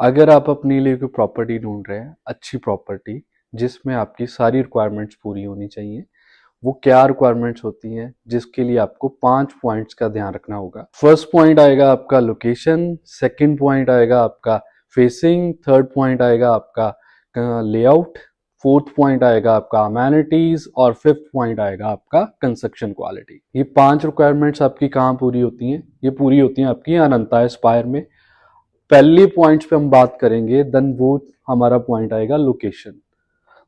अगर आप अपने लिए कोई प्रॉपर्टी ढूंढ रहे हैं, अच्छी प्रॉपर्टी जिसमें आपकी सारी रिक्वायरमेंट्स पूरी होनी चाहिए, वो क्या रिक्वायरमेंट्स होती हैं जिसके लिए आपको 5 पॉइंट्स का ध्यान रखना होगा। फर्स्ट पॉइंट आएगा आपका लोकेशन, सेकंड पॉइंट आएगा आपका फेसिंग, थर्ड पॉइंट आएगा आपका लेआउट, फोर्थ पॉइंट आएगा आपका अमेनिटीज और फिफ्थ पॉइंट आएगा आपका कंस्ट्रक्शन क्वालिटी। ये 5 रिक्वायरमेंट्स आपकी कहाँ पूरी होती हैं? ये पूरी होती हैं आपकी अनंता एस्पायर में। पहले पॉइंट्स पे हम बात करेंगे, देन वो हमारा पॉइंट आएगा लोकेशन।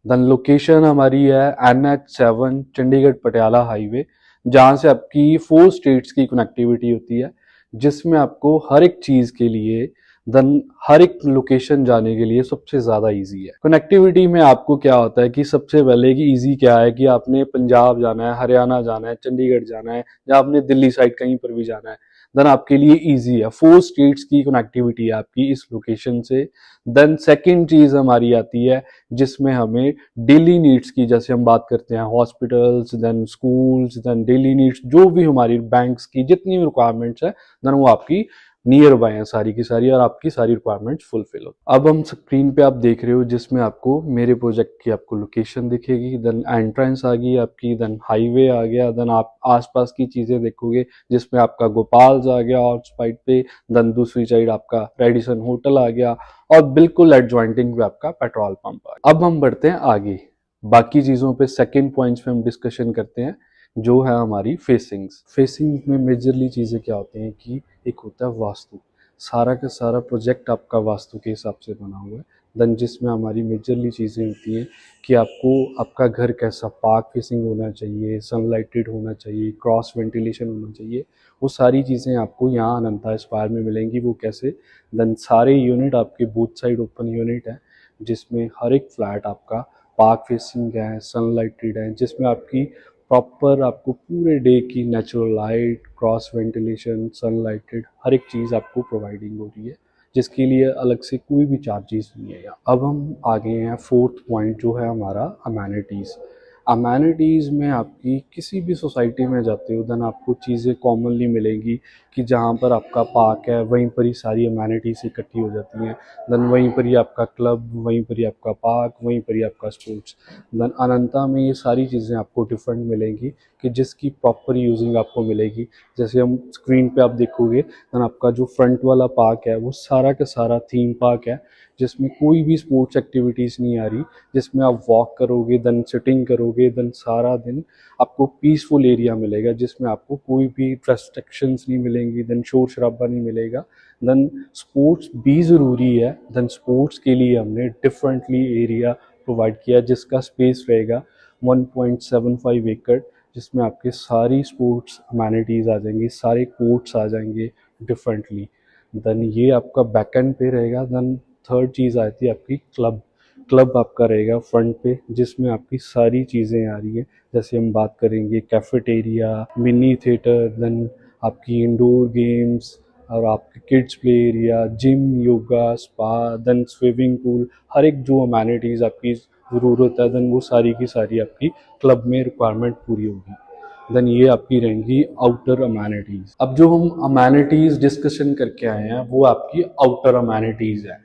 देन लोकेशन हमारी है NH7 चंडीगढ़ पटियाला हाईवे, जहां से आपकी 4 स्टेट्स की कनेक्टिविटी होती है, जिसमें आपको हर एक चीज के लिए देन हर एक लोकेशन जाने के लिए सबसे ज्यादा इजी है। कनेक्टिविटी में आपको क्या होता है कि सबसे पहले कि इजी क्या है कि आपने पंजाब जाना है, हरियाणा जाना है, चंडीगढ़ जाना है, या आपने दिल्ली साइड कहीं पर भी जाना है, देन आपके लिए इजी है। 4 स्टेट्स की कनेक्टिविटी है आपकी इस लोकेशन से। देन सेकेंड चीज हमारी आती है जिसमें हमें डेली नीड्स की, जैसे हम बात करते हैं hospitals, then schools, then daily needs, जो भी हमारी बैंक्स की जितनी भी रिक्वायरमेंट्स है, देन वो आपकी नियर बाय है सारी की सारी, और आपकी सारी रिक्वायरमेंट्स फुलफिल हो। अब हम स्क्रीन पे आप देख रहे हो जिसमें आपको मेरे प्रोजेक्ट की आपको लोकेशन दिखेगी, देन एंट्रेंस आ गई आपकी, देन हाईवे आ गया, देन आप आसपास की चीजें देखोगे जिसमें आपका गोपाल्स आ गया और साइड पे, देन दूसरी साइड आपका रेडिसन होटल आ गया, और बिल्कुल एडजॉइंटिंग पे आपका पेट्रोल पंप आ गया। अब हम बढ़ते हैं आगे, बाकी चीजों पे सेकंड पॉइंट्स पे हम डिस्कशन करते हैं, जो है हमारी फेसिंग्स। फेसिंग में मेजरली चीजें क्या होती हैं कि एक होता है वास्तु, सारा का सारा प्रोजेक्ट आपका वास्तु के हिसाब से बना हुआ है। देन जिसमें हमारी मेजरली चीज़ें होती हैं कि आपको आपका घर कैसा पार्क फेसिंग होना चाहिए, सनलाइटेड होना चाहिए, क्रॉस वेंटिलेशन होना चाहिए, वो सारी चीज़ें आपको यहाँ अनंता एस्पायर में मिलेंगी। वो कैसे? देन सारे यूनिट आपके बोथ साइड ओपन यूनिट है, जिसमें हर एक फ्लैट आपका पार्क फेसिंग है, सनलाइटेड है, जिसमें आपकी प्रॉपर आपको पूरे डे की नेचुरल लाइट, क्रॉस वेंटिलेशन, सनलाइटेड हर एक चीज़ आपको प्रोवाइडिंग हो रही है, जिसके लिए अलग से कोई भी चार्जेस नहीं है। अब हम आगे हैं फोर्थ पॉइंट, जो है हमारा अमेनिटीज़। अमेनिटीज़ में आपकी किसी भी सोसाइटी में जाते हो, देन आपको चीज़ें कॉमनली मिलेंगी कि जहाँ पर आपका पार्क है वहीं पर ही सारी अमेनिटीज़ इकट्ठी हो जाती हैं। देन वहीं पर ही आपका क्लब, वहीं पर ही आपका पार्क, वहीं पर ही आपका स्पोर्ट्स। देन अनंता में ये सारी चीज़ें आपको डिफरेंट मिलेंगी कि जिसकी प्रॉपर यूजिंग आपको मिलेगी। जैसे हम स्क्रीन पे आप देखोगे, देन आपका जो फ्रंट वाला पार्क है वो सारा का सारा थीम पार्क है, जिसमें कोई भी स्पोर्ट्स एक्टिविटीज़ नहीं आ रही, जिसमें आप वॉक करोगे, देन सिटिंग करोगे, देन सारा दिन आपको पीसफुल एरिया मिलेगा, जिसमें आपको कोई भी रेस्ट्रिक्शंस नहीं मिलेंगी, देन शोर शराबा नहीं मिलेगा। देन स्पोर्ट्स भी ज़रूरी है, देन स्पोर्ट्स के लिए हमने डिफरेंटली एरिया प्रोवाइड किया, जिसका स्पेस रहेगा 1.75 एकड़, जिसमें आपके सारी स्पोर्ट्स अमेनिटीज़ आ जाएंगी, सारे कोर्ट्स आ जाएंगे डिफरेंटली। देन ये आपका बैक एंड पे रहेगा। देन थर्ड चीज़ आती है आपकी क्लब। क्लब आपका रहेगा फ्रंट पे, जिसमें आपकी सारी चीज़ें आ रही है। जैसे हम बात करेंगे कैफेटेरिया, मिनी थिएटर, देन आपकी इंडोर गेम्स, और आपके kids play area, gym, yoga, spa, then swimming pool, हर एक जो अमेनिटीज़ आपकी ज़रूरत है, देन वो सारी की सारी आपकी क्लब में रिक्वायरमेंट पूरी होगी। देन ये आपकी रहेंगी आउटर अमेनिटीज़। अब जो हम अमेनिटीज़ डिस्कशन करके आए हैं वो आपकी आउटर अमेनिटीज़ है।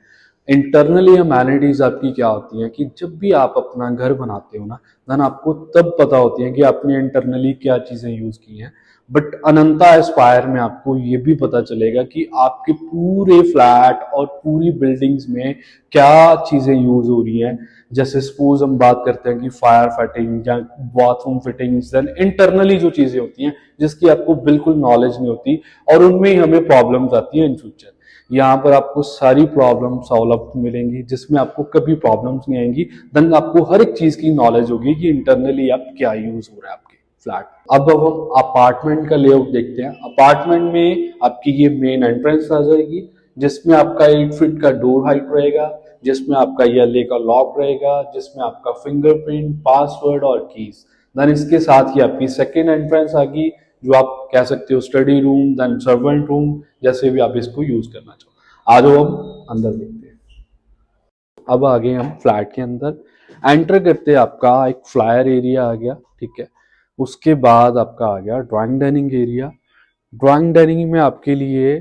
इंटरनली अमेनिटीज़ आपकी क्या होती हैं कि जब भी आप अपना घर बनाते हो ना, देन आपको तब पता होती है कि आपने इंटरनली क्या चीज़ें यूज़ की हैं। बट अनंता एस्पायर में आपको ये भी पता चलेगा कि आपके पूरे फ्लैट और पूरी बिल्डिंग्स में क्या चीज़ें यूज़ हो रही हैं। जैसे सपोज हम बात करते हैं कि फायर फाइटिंग या बाथरूम फिटिंग्स, देन इंटरनली जो चीज़ें होती हैं जिसकी आपको बिल्कुल नॉलेज नहीं होती, और उनमें ही हमें प्रॉब्लम्स आती हैं इन फ्यूचर। यहाँ पर आपको सारी प्रॉब्लम सॉल्व मिलेंगी, जिसमें आपको कभी प्रॉब्लम्स नहीं आएंगी। देन आपको हर एक चीज़ की नॉलेज होगी कि इंटरनली आप क्या यूज़ हो रहा है आपके फ्लैट। अब हम अपार्टमेंट का लेआउट देखते हैं। अपार्टमेंट में आपकी ये मेन एंट्रेंस आ जाएगी, जिसमें आपका 8 फीट का डोर हाइट रहेगा, जिसमें आपका येले का लॉक रहेगा, जिसमें आपका फिंगरप्रिंट, पासवर्ड और कीज। देन इसके साथ ही आपकी सेकेंड एंट्रेंस आ गई, जो आप कह सकते हो study room, then servant room, जैसे भी आप इसको यूज करना चाहो। आ जाओ हम अंदर देखते हैं। अब आ गए हम फ्लैट के अंदर। एंटर करते आपका एक फ्लायर एरिया आ गया, ठीक है। उसके बाद आपका आ गया drawing dining area. Drawing dining में आपके लिए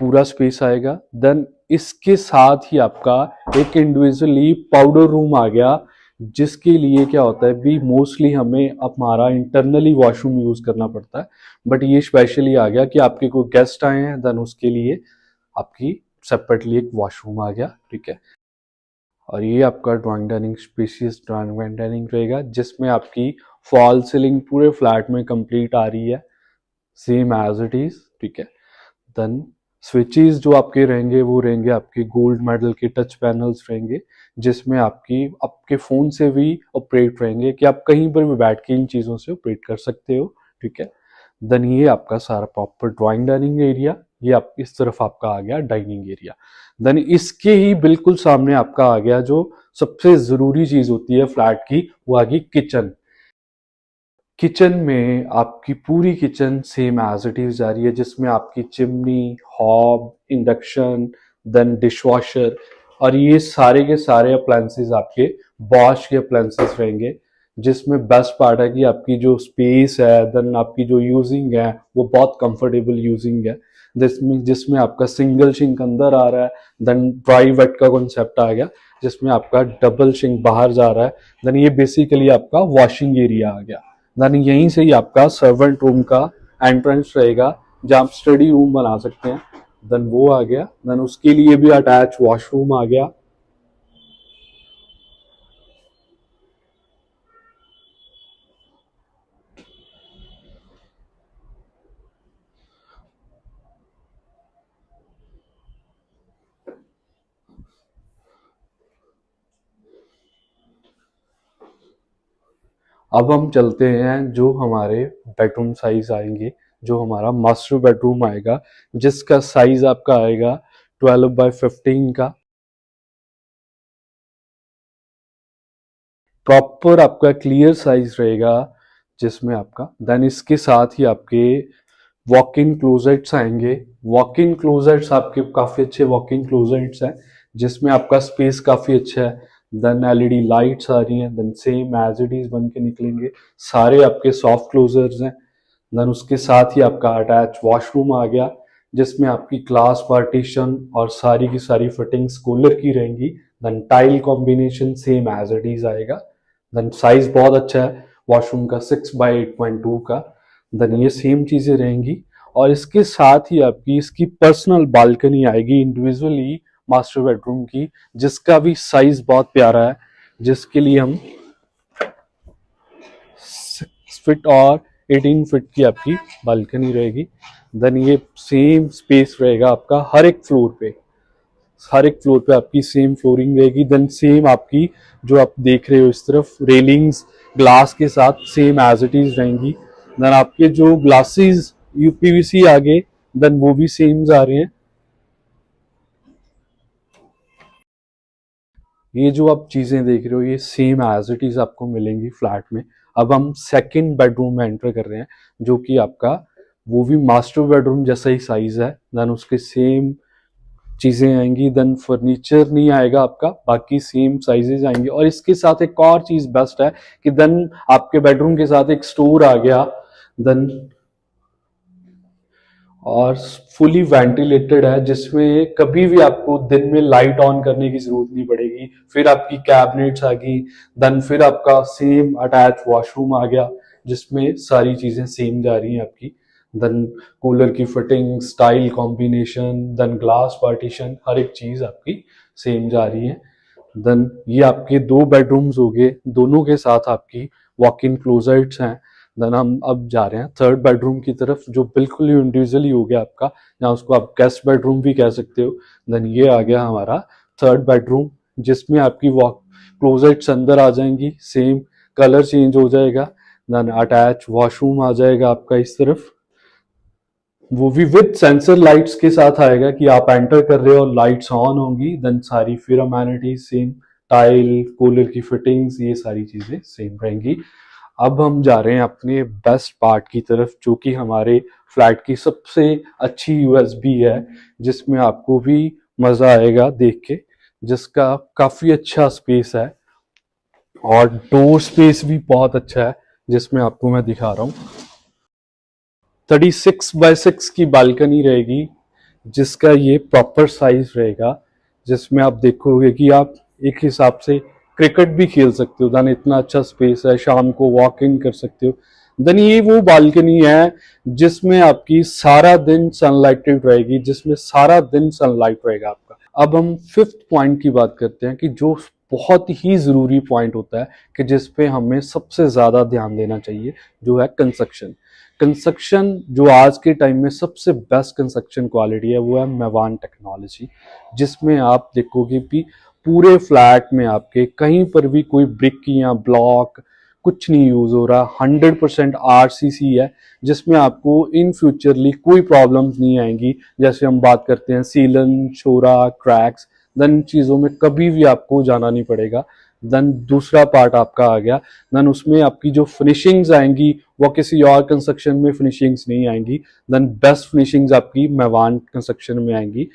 पूरा स्पेस आएगा। देन इसके साथ ही आपका एक इंडिविजुअली पाउडर रूम आ गया, जिसके लिए क्या होता है भी मोस्टली हमें हमारा इंटरनली वॉशरूम यूज करना पड़ता है, बट ये स्पेशली आ गया कि आपके कोई गेस्ट आए हैं देन उसके लिए आपकी सेपरेटली एक वॉशरूम आ गया, ठीक है। और ये आपका drawing dining spacious drawing dining रहेगा, जिसमें आपकी फॉल सीलिंग पूरे फ्लैट में कंप्लीट आ रही है, सेम एज इट इज, ठीक है। देन स्विचेस जो आपके रहेंगे वो रहेंगे आपके गोल्ड मेडल के टच पैनल्स रहेंगे, जिसमें आपकी आपके फोन से भी ऑपरेट रहेंगे कि आप कहीं पर भी बैठ के इन चीजों से ऑपरेट कर सकते हो, ठीक है। देन ये आपका सारा प्रॉपर ड्राइंग डाइनिंग एरिया, ये आप इस तरफ आपका आ गया डाइनिंग एरिया। देन इसके ही बिल्कुल सामने आपका आ गया जो सबसे जरूरी चीज होती है फ्लैट की, वो आ गई किचन। किचन में आपकी पूरी kitchen same as it is जा रही है, जिसमें आपकी chimney, hob, induction, then dishwasher, और ये सारे के सारे अप्लायंसेस आपके बॉश के अप्लायंसेस रहेंगे, जिसमें बेस्ट पार्ट है कि आपकी जो स्पेस है देन आपकी जो यूजिंग है वो बहुत कंफर्टेबल यूजिंग है, जिसमें जिसमें आपका सिंगल सिंक अंदर आ रहा है, देन ड्राई वेट का कॉन्सेप्ट आ गया, जिसमें आपका डबल सिंक बाहर जा रहा है, देन ये बेसिकली आपका वॉशिंग एरिया आ गया। देन यहीं से ही आपका सर्वेंट रूम का एंट्रेंस रहेगा, जहाँ आप स्टडी रूम बना सकते हैं, देन वो आ गया। देन उसके लिए भी अटैच वॉशरूम आ गया। अब हम चलते हैं जो हमारे बेडरूम साइज आएंगे, जो हमारा मास्टर बेडरूम आएगा, जिसका साइज आपका आएगा 12 बाय 15 का, प्रॉपर आपका क्लियर साइज रहेगा, जिसमें आपका देन इसके साथ ही आपके वॉक इन क्लोजेट्स आएंगे। वॉक इन क्लोजेट्स आपके काफी अच्छे वॉक इन क्लोजेट्स हैं, जिसमें आपका स्पेस काफी अच्छा है। देन एलईडी लाइट्स आ रही हैं, then same as it is बन के निकलेंगे, सारे आपके सॉफ्ट क्लोजर्स हैं। देन उसके साथ ही आपका अटैच वॉशरूम आ गया, जिसमें आपकी ग्लास पार्टीशन और सारी की सारी फिटिंग्स कूलर की रहेंगी। Then tile combination same as it is आएगा। देन साइज बहुत अच्छा है वॉशरूम का, 6 बाय 8.2 का। देन ये सेम चीजें रहेंगी, और इसके साथ ही आपकी इसकी पर्सनल बालकनी आएगी इंडिविजुअली मास्टर बेडरूम की, जिसका भी साइज बहुत प्यारा है, जिसके लिए हम 6 फीट और 18 फीट की आपकी बालकनी रहेगी। देन ये सेम स्पेस रहेगा आपका हर एक फ्लोर पे, हर एक फ्लोर पे आपकी सेम फ्लोरिंग रहेगी। देन सेम आपकी जो आप देख रहे हो इस तरफ रेलिंग्स ग्लास के साथ सेम एज इट इज रहेंगी। देन आपके जो ग्लासेस यूपीवीसी आगे, देन वो भी सेम आ रहे हैं। ये जो आप चीजें देख रहे हो ये सेम एज इट इज आपको मिलेंगी फ्लैट में। अब हम सेकंड बेडरूम में एंटर कर रहे हैं, जो कि आपका वो भी मास्टर बेडरूम जैसा ही साइज है, देन उसके सेम चीजें आएंगी। देन फर्नीचर नहीं आएगा आपका, बाकी सेम साइजेस आएंगे। और इसके साथ एक और चीज बेस्ट है कि देन आपके बेडरूम के साथ एक स्टोर आ गया, देन और फुली वेंटिलेटेड है, जिसमें कभी भी आपको दिन में लाइट ऑन करने की जरूरत नहीं पड़ेगी। फिर आपकी कैबिनेट्स आ गई, देन फिर आपका सेम अटैच वॉशरूम आ गया, जिसमें सारी चीजें सेम जा रही हैं आपकी। देन कूलर की fitting, style combination, then glass partition, हर एक चीज आपकी सेम जा रही है। देन ये आपके 2 बेडरूम्स हो गए, दोनों के साथ आपकी वॉक इन क्लोजेट्स हैं। देन हम अब जा रहे हैं थर्ड बेडरूम की तरफ, जो बिल्कुल ही इंडिविजुअली हो गया आपका, या उसको आप गेस्ट बेडरूम भी कह सकते हो। देन ये आ गया हमारा थर्ड बेडरूम, जिसमें आपकी वॉक क्लोजेट्स अंदर आ जाएंगी, सेम कलर चेंज हो जाएगा। देन अटैच वॉशरूम आ जाएगा आपका इस तरफ, वो भी विद सेंसर लाइट्स के साथ आएगा कि आप एंटर कर रहे हो लाइट्स ऑन होंगी। देन सारी फिर अमेनिटीज सेम, टाइल, कूलर की फिटिंग्स, ये सारी चीजें सेम रहेंगी। अब हम जा रहे हैं अपने बेस्ट पार्ट की तरफ, जो कि हमारे फ्लैट की सबसे अच्छी यूएसबी है, जिसमें आपको भी मजा आएगा देख के, जिसका काफी अच्छा स्पेस है और डोर स्पेस भी बहुत अच्छा है, जिसमें आपको मैं दिखा रहा हूँ। 36 बाय 6 की बालकनी रहेगी, जिसका ये प्रॉपर साइज रहेगा, जिसमें आप देखोगे कि आप एक हिसाब से क्रिकेट भी खेल सकते हो। देन इतना अच्छा स्पेस है, शाम को वॉकिंग कर सकते हो। देन ये वो बालकनी है जिसमें आपकी सारा दिन सनलाइटेड रहेगी, जिसमें सारा दिन सनलाइट रहेगा आपका। अब हम फिफ्थ पॉइंट की बात करते हैं कि जो बहुत ही जरूरी पॉइंट होता है कि जिस पे हमें सबसे ज्यादा ध्यान देना चाहिए, जो है कंस्ट्रक्शन। कंस्ट्रक्शन जो आज के टाइम में सबसे बेस्ट कंस्ट्रक्शन क्वालिटी है वो है मेवान टेक्नोलॉजी, जिसमें आप देखोगे कि पूरे फ्लैट में आपके कहीं पर भी कोई ब्रिक या ब्लॉक कुछ नहीं यूज हो रहा। 100% आरसीसी है, जिसमें आपको इन फ्यूचरली कोई प्रॉब्लम्स नहीं आएंगी। जैसे हम बात करते हैं सीलन, शोरा, क्रैक्स, देन चीज़ों में कभी भी आपको जाना नहीं पड़ेगा। देन दूसरा पार्ट आपका आ गया, देन उसमें आपकी जो फिनिशिंग्स आएंगी वो किसी और कंस्ट्रक्शन में फिनिशिंग्स नहीं आएंगी। देन बेस्ट फिनिशिंग्स आपकी मेवान कंस्ट्रक्शन में आएंगी।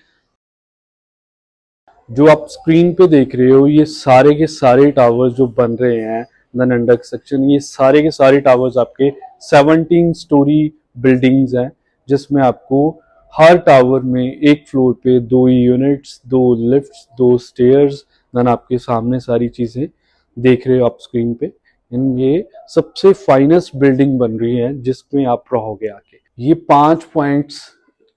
जो आप स्क्रीन पे देख रहे हो ये सारे के सारे टावर्स जो बन रहे हैं देन अंडर कंस्ट्रक्शन, ये सारे के सारे टावर्स आपके 17 स्टोरी बिल्डिंग्स हैं, जिसमें आपको हर टावर में एक फ्लोर पे 2 यूनिट्स, 2 लिफ्ट्स, 2 स्टेयर्स, देन आपके सामने सारी चीजें देख रहे हो आप स्क्रीन पे। इन ये सबसे फाइनेस्ट बिल्डिंग बन रही है जिसमें आप रहोगे आके। ये 5 पॉइंट्स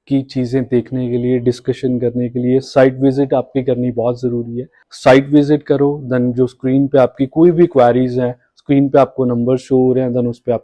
की चीजें देखने के लिए, डिस्कशन करने के लिए साइट विजिट आपकी करनी बहुत जरूरी है। साइट विजिट करो, देन जो स्क्रीन पे आपकी कोई भी क्वेरीज हैं, स्क्रीन पे आपको नंबर शो हो रहे हैं, देन उस पे आप